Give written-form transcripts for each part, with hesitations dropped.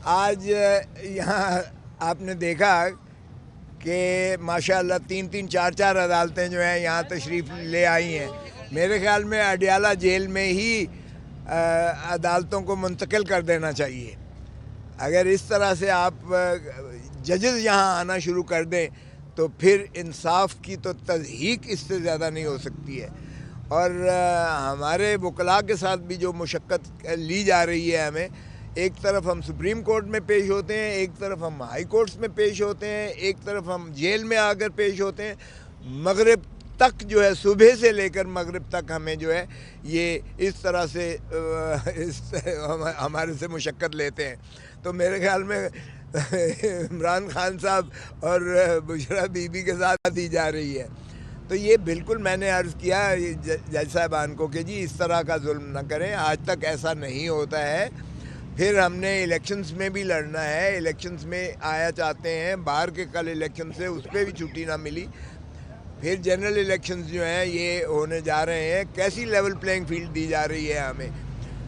آج یہاں آپ نے دیکھا کہ ماشاءاللہ 3 4 عدالتیں جو ہیں یہاں تشریف لے آئی ہیں. میرے خیال میں اڈیالہ جیل میں ہی عدالتوں کو منتقل کر دینا چاہیے. اگر اس طرح سے آپ ججز یہاں آنا شروع کر دیں تو پھر انصاف کی تو تضحیق اس سے زیادہ نہیں ہو سکتی ہے. اور ہمارے وکلاء کے ساتھ بھی جو مشقت لی جا رہی ہے ہمیں، ایک طرف ہم سپریم کورٹ میں پیش ہوتے ہیں، ایک طرف ہم ہائی کورٹس میں پیش ہوتے ہیں، ایک طرف ہم جیل میں آ کر پیش ہوتے ہیں. مغرب تک جو ہے، صبح سے لے کر مغرب تک ہمیں جو ہے یہ اس طرح سے ہمارے سے مشقت لیتے ہیں. تو میرے خیال میں عمران خان صاحب اور بشرا بی بی کے ساتھ دی جا رہی ہے. تو یہ بالکل میں نے عرض کیا جج صاحبان کو کہ جی اس طرح کا ظلم نہ کریں. آج تک ایسا نہیں ہوتا ہے. پھر ہم نے الیکشنز میں بھی لڑنا ہے. الیکشنز میں آیا چاہتے ہیں، باہر کے کل الیکشن سے اس پہ بھی چھٹی نہ ملی. پھر جنرل الیکشنز جو ہیں یہ ہونے جا رہے ہیں. کیسی لیول پلینگ فیلڈ دی جا رہی ہے ہمیں.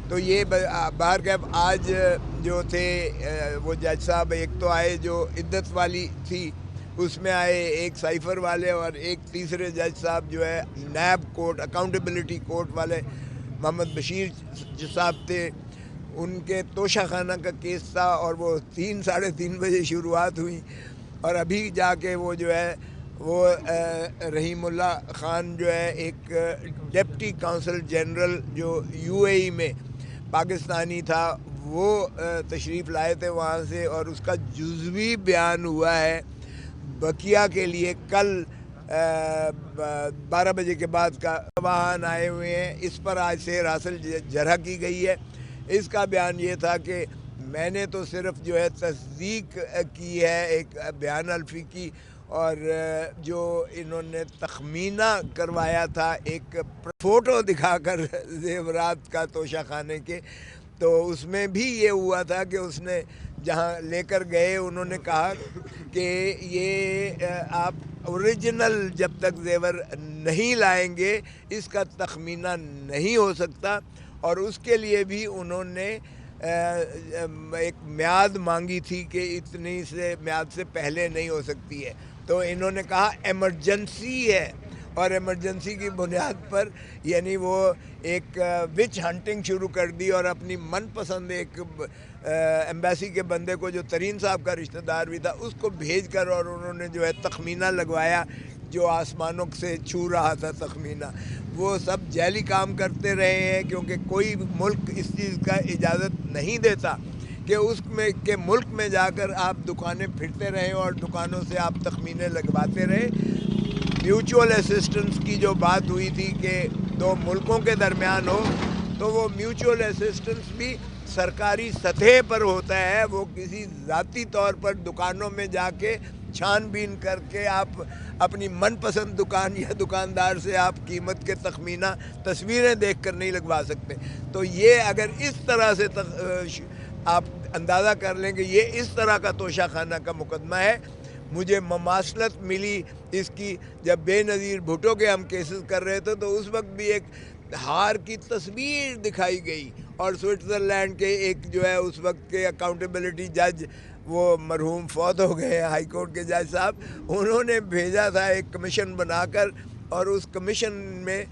تو یہ باہر کے آج جو تھے وہ جج صاحب، ایک تو آئے جو عدت والی تھی اس میں آئے، ایک سائفر والے، اور ایک تیسرے جج صاحب جو ہے نیب کورٹ اکاؤنٹیبلٹی کورٹ والے محمد بشیر صاحب تھے. ان کے توشہ خانہ کا کیس تھا اور وہ 3 ساڑھے 3 بجے شروعات ہوئی، اور ابھی جا کے وہ جو ہے وہ رحیم اللہ خان جو ہے ایک ڈپٹی کونسل جنرل جو یو اے ای میں پاکستانی تھا، وہ تشریف لائے تھے وہاں سے، اور اس کا جزوی بیان ہوا ہے. بقیہ کے لیے کل 12 بجے کے بعد کا واہن آئے ہوئے ہیں. اس پر آج سے راسل جرح کی گئی ہے. اس کا بیان یہ تھا کہ میں نے تو صرف جو ہے تصدیق کی ہے ایک بیان الفی کی، اور جو انہوں نے تخمینہ کروایا تھا ایک فوٹو دکھا کر زیورات کا توشہ خانے کے، تو اس میں بھی یہ ہوا تھا کہ اس نے جہاں لے کر گئے انہوں نے کہا کہ یہ آپ اوریجنل جب تک زیور نہیں لائیں گے اس کا تخمینہ نہیں ہو سکتا. اور اس کے لیے بھی انہوں نے ایک میعاد مانگی تھی کہ اتنی سے میعاد سے پہلے نہیں ہو سکتی ہے. تو انہوں نے کہا ایمرجنسی ہے، اور ایمرجنسی کی بنیاد پر یعنی وہ ایک وچ ہنٹنگ شروع کر دی، اور اپنی من پسند ایک ایمبیسی کے بندے کو جو ترین صاحب کا رشتہ دار بھی تھا اس کو بھیج کر، اور انہوں نے جو ہے تخمینہ لگوایا جو آسمانوں سے چھو رہا تھا تخمینہ. وہ سب جعلی کام کرتے رہے ہیں، کیونکہ کوئی ملک اس چیز کا اجازت نہیں دیتا کہ اس میں کہ ملک میں جا کر آپ دکانیں پھرتے رہیں اور دکانوں سے آپ تخمینے لگواتے رہیں. میوچول اسسٹنس کی جو بات ہوئی تھی کہ 2 ملکوں کے درمیان ہو، تو وہ میوچول اسسٹنس بھی سرکاری سطح پر ہوتا ہے. وہ کسی ذاتی طور پر دکانوں میں جا کے چھان بین کر کے آپ اپنی من پسند دکان یا دکاندار سے آپ قیمت کے تخمینہ تصویریں دیکھ کر نہیں لگوا سکتے. تو یہ اگر اس طرح سے آپ اندازہ کر لیں کہ یہ اس طرح کا توشہ خانہ کا مقدمہ ہے. مجھے مماثلت ملی اس کی جب بے نظیر بھٹو کے ہم کیسز کر رہے تھے، تو اس وقت بھی ایک ہار کی تصویر دکھائی گئی، اور سوئٹزرلینڈ کے ایک جو ہے اس وقت کے اکاؤنٹیبلٹی جج، وہ مرحوم فوت ہو گئے ہائی کورٹ کے جج صاحب، انہوں نے بھیجا تھا ایک کمیشن بنا کر، اور اس کمیشن میں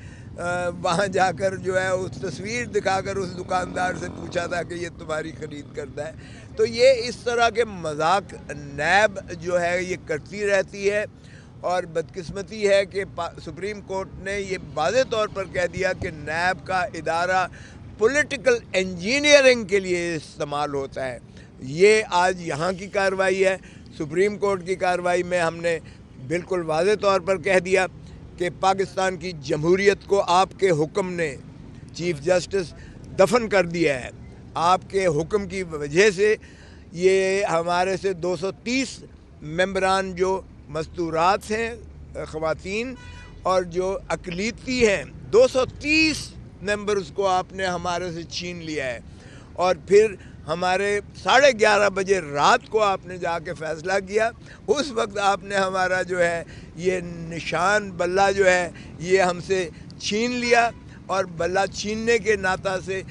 وہاں جا کر جو ہے اس تصویر دکھا کر اس دکاندار سے پوچھا تھا کہ یہ تمہاری خرید کرتا ہے. تو یہ اس طرح کے مذاق نیب جو ہے یہ کرتی رہتی ہے. اور بدقسمتی ہے کہ سپریم کورٹ نے یہ واضح طور پر کہہ دیا کہ نیب کا ادارہ پولیٹیکل انجینئرنگ کے لیے استعمال ہوتا ہے. یہ آج یہاں کی کارروائی ہے. سپریم کورٹ کی کارروائی میں ہم نے بالکل واضح طور پر کہہ دیا کہ پاکستان کی جمہوریت کو آپ کے حکم نے، چیف جسٹس، دفن کر دیا ہے. آپ کے حکم کی وجہ سے یہ ہمارے سے 230 ممبران جو مستورات ہیں خواتین اور جو اقلیتی ہیں، 230 ممبرز کو آپ نے ہمارے سے چھین لیا ہے. اور پھر ہمارے 11:30 بجے رات کو آپ نے جا کے فیصلہ کیا. اس وقت آپ نے ہمارا جو ہے یہ نشان بلہ جو ہے یہ ہم سے چھین لیا، اور بلہ چھیننے کے ناطہ سے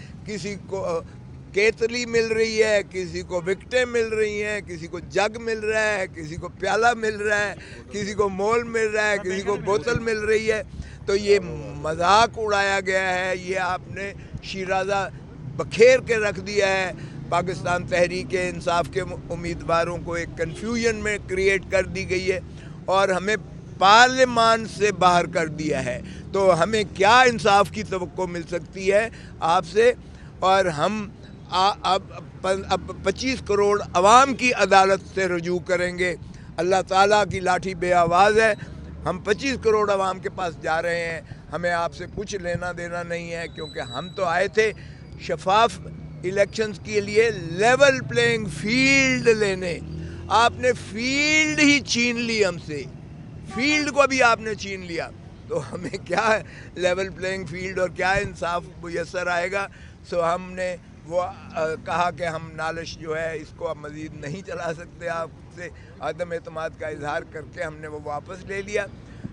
केतली मिल रही है, किसी को विकटें मिल रही हैं, किसी को जग मिल रहा है, किसी को प्याला मिल रहा है, किसी को मोल मिल रहा है, किसी को बोतल मिल रही है। तो ये मजाक उड़ाया गया है, ये आपने शिराजा बखेर के रख दिया है। पाकिस्तान तहरीक इंसाफ के उम्मीदवारों को एक कन्फ्यूजन में क्रिएट कर दी गई है और हमें पार्लियामान से बाहर कर दिया है। तो हमें क्या इंसाफ की तवक्को मिल सकती है आपसे? और हम अब 25 करोड़ अवाम की अदालत से रजू करेंगे। अल्लाह ताला की लाठी बे आवाज़ है। हम 25 करोड़ अवाम के पास जा रहे हैं, हमें आपसे कुछ लेना देना नहीं है, क्योंकि हम तो आए थे शफाफ इलेक्शंस के लिए, लेवल प्लेइंग फील्ड लेने। आपने फील्ड ही छीन ली हमसे, फील्ड को भी आपने छीन लिया। तो हमें क्या लेवल प्लेइंग फील्ड और क्या इंसाफ मुयसर आएगा? सो हमने वो कहा कि हम नालिश जो है इसको अब मज़ीद नहीं चला सकते, आपसे अदम एतमाद का इजहार करके हमने वो वापस ले लिया।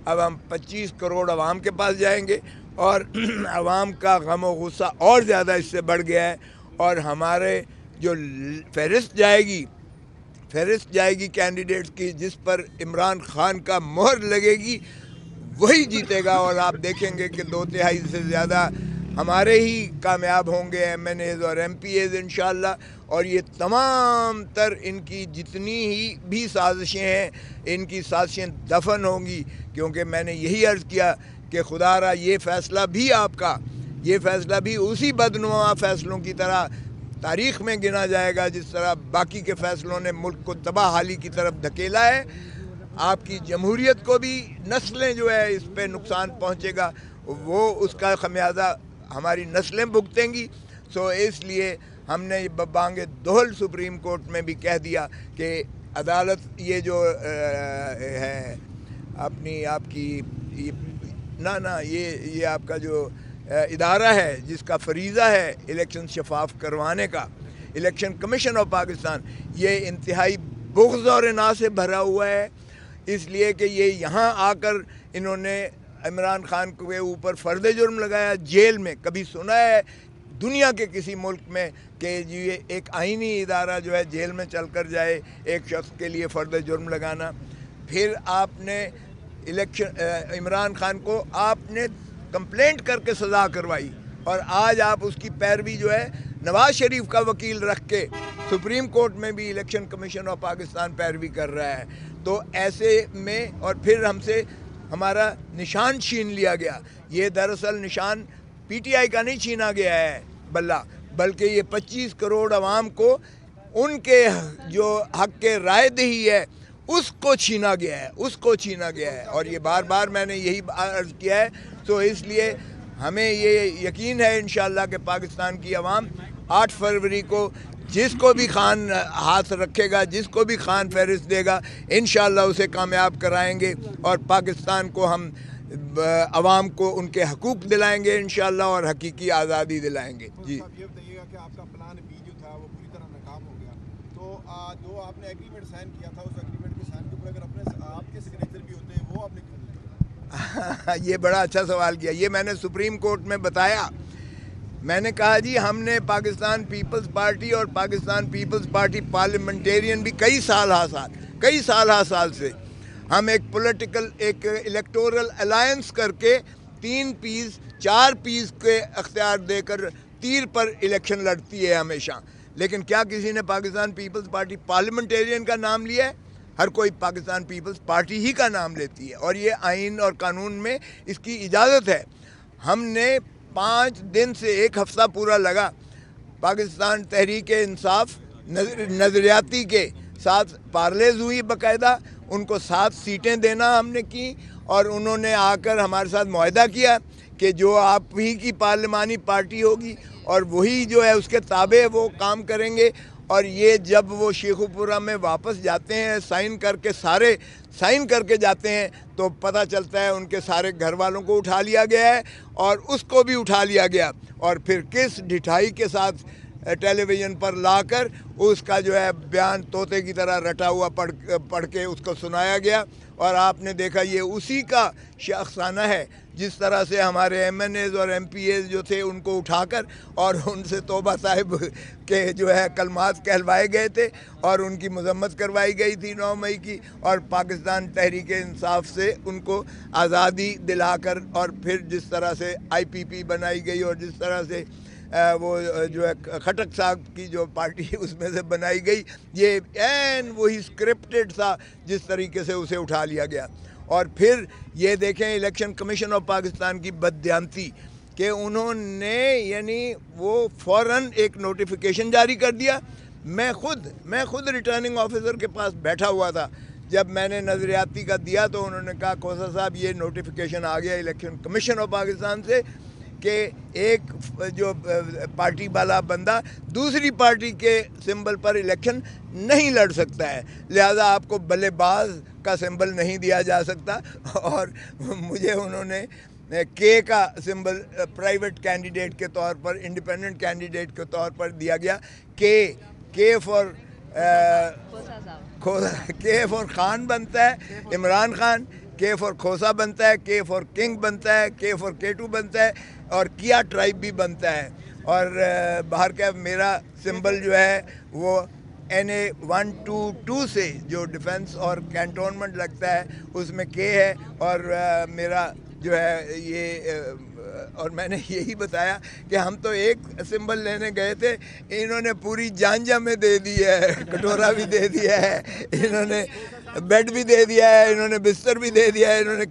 अब हम 25 करोड़ अवाम के पास जाएंगे और अवाम का गम व गुस्सा और ज़्यादा इससे बढ़ गया है। और हमारे जो फहरिस्त जाएगी कैंडिडेट्स की, जिस पर इमरान खान का मोहर लगेगी, वही जीतेगा। और आप देखेंगे कि 2/3 से ज़्यादा हमारे ही कामयाब होंगे, MNAs और MPAs इंशाअल्लाह। और ये तमाम तर इनकी जितनी ही भी साजिशें हैं, इनकी साजिशें दफन होंगी, क्योंकि मैंने यही अर्ज़ किया कि खुदारा ये फ़ैसला भी आपका, ये फ़ैसला भी उसी बदनुमा फ़ैसलों की तरह तारीख़ में गिना जाएगा जिस तरह बाकी के फ़ैसलों ने मुल्क को तबाहाली की तरफ धकेला है। आपकी जमहूरियत को भी नस्लें जो है इस पे नुकसान पहुँचेगा, वो उसका खमियाजा हमारी नस्लें भुगतेंगी। सो इसलिए हमने बांगे दोहल सुप्रीम कोर्ट में भी कह दिया कि अदालत ये जो है अपनी आपकी ये आपका जो इदारा है जिसका फरीज़ा है इलेक्शन शफाफ करवाने का, इलेक्शन कमीशन ऑफ पाकिस्तान, ये इंतहाई बुग़्ज़ और इना से भरा हुआ है। इसलिए कि ये यहाँ आकर इन्होंने इमरान खान के ऊपर फ़र्द जुर्म लगाया जेल में। कभी सुना है दुनिया के किसी मुल्क में कि ये एक आइनी इदारा जो है जेल में चल कर जाए एक शख्स के लिए फ़र्द जुर्म लगाना? फिर आपने इमरान खान को आपने कंप्लेंट करके सज़ा करवाई और आज आप उसकी पैरवी जो है नवाज़ शरीफ का वकील रख के सुप्रीम कोर्ट में भी इलेक्शन कमीशन ऑफ पाकिस्तान पैरवी कर रहा है। तो ऐसे में और फिर हमसे हमारा निशान छीन लिया गया। ये दरअसल निशान PTI का नहीं छीना गया है बल्कि ये 25 करोड़ अवाम को उनके जो हक के राय दही है उसको छीना गया है, और ये बार बार मैंने यही अर्ज़ किया है। तो इसलिए हमें ये यकीन है इंशाअल्लाह कि पाकिस्तान की अवाम 8 फरवरी को जिसको भी खान हाथ रखेगा, जिसको भी खान फहरिस्त देगा, इंशाअल्लाह उसे कामयाब कराएंगे और पाकिस्तान को हम अवाम को उनके हकूक़ दिलाएंगे इंशाअल्लाह और हकीकी आज़ादी दिलाएंगे। जी, ये बताइएगा कि आपका प्लान बी जो था वो पूरी तरह नाकाम हो गया, तो जो आपने एग्रीमेंट साइन किया था उस एग्रीमेंट के साइन के ऊपर अगर अपने आपके सिग्नेचर भी होते हैं, वो आपने क्यों नहीं किया? ये बड़ा अच्छा सवाल किया। ये मैंने सुप्रीम कोर्ट में बताया। मैंने कहा जी हमने पाकिस्तान पीपल्स पार्टी और पाकिस्तान पीपल्स पार्टी पार्लियामेंटेरियन भी कई साल से हम एक पॉलिटिकल एक इलेक्टोरल अलायंस करके 3 पीस 4 पीस के अख्तियार देकर तीर पर इलेक्शन लड़ती है हमेशा। लेकिन क्या किसी ने पाकिस्तान पीपल्स पार्टी पार्लियामेंटेरियन का नाम लिया है? हर कोई पाकिस्तान पीपल्स पार्टी ही का नाम लेती है और ये आइन और कानून में इसकी इजाज़त है। हमने 5 दिन से 1 हफ़्ता पूरा लगा पाकिस्तान तहरीक इंसाफ नज़रियाती के साथ पार्लेज हुई, बाकायदा उनको 7 सीटें देना हमने की और उन्होंने आकर हमारे साथ मुआहदा किया कि जो आप ही की पार्लिमानी पार्टी होगी और वही जो है उसके ताबे वो काम करेंगे। और ये जब वो शेखुपुरा में वापस जाते हैं साइन करके जाते हैं तो पता चलता है उनके सारे घर वालों को उठा लिया गया है और उसको भी उठा लिया गया। और फिर किस ढिठाई के साथ टेलीविज़न पर लाकर उसका जो है बयान तोते की तरह रटा हुआ पढ़ के उसको सुनाया गया। और आपने देखा ये उसी का शख्साना है जिस तरह से हमारे MNAs और MPAs जो थे उनको उठाकर और उनसे तौबा साहिब के जो है कलमात कहलवाए गए थे और उनकी मजम्मत करवाई गई थी 9 मई की, और पाकिस्तान तहरीक इंसाफ से उनको आज़ादी दिलाकर और फिर जिस तरह से IPP बनाई गई और जिस तरह से वो जो है खटक साहब की जो पार्टी उसमें से बनाई गई, ये एन वही स्क्रिप्टेड था जिस तरीके से उसे उठा लिया गया। और फिर ये देखें इलेक्शन कमीशन ऑफ पाकिस्तान की बददियानती कि उन्होंने यानी वो फ़ौरन एक नोटिफिकेशन जारी कर दिया। मैं खुद रिटर्निंग ऑफिसर के पास बैठा हुआ था जब मैंने नज़रियाती का दिया, तो उन्होंने कहा खोसा साहब ये नोटिफिकेशन आ गया इलेक्शन कमीशन ऑफ पाकिस्तान से कि एक जो पार्टी वाला बंदा दूसरी पार्टी के सिंबल पर इलेक्शन नहीं लड़ सकता है, लिहाजा आपको बल्लेबाज का सिंबल नहीं दिया जा सकता। और मुझे उन्होंने के का सिंबल प्राइवेट कैंडिडेट के तौर पर, इंडिपेंडेंट कैंडिडेट के तौर पर दिया गया। के फॉर के फॉर खान बनता है इमरान खान, के फॉर खोसा बनता है, के फॉर किंग बनता है, के फॉर केटू बनता है, और किया ट्राइब भी बनता है। और बाहर का मेरा सिंबल जो है वो NA 122 से जो डिफेंस और कैंटोनमेंट लगता है उसमें के है, और मेरा जो है ये और मैंने यही बताया कि हम तो एक सिंबल लेने गए थे, इन्होंने पूरी जांजा में दे दी है, कटोरा भी दे दिया है, इन्होंने बेड भी दे दिया है, इन्होंने बिस्तर भी दे दिया है, इन्होंने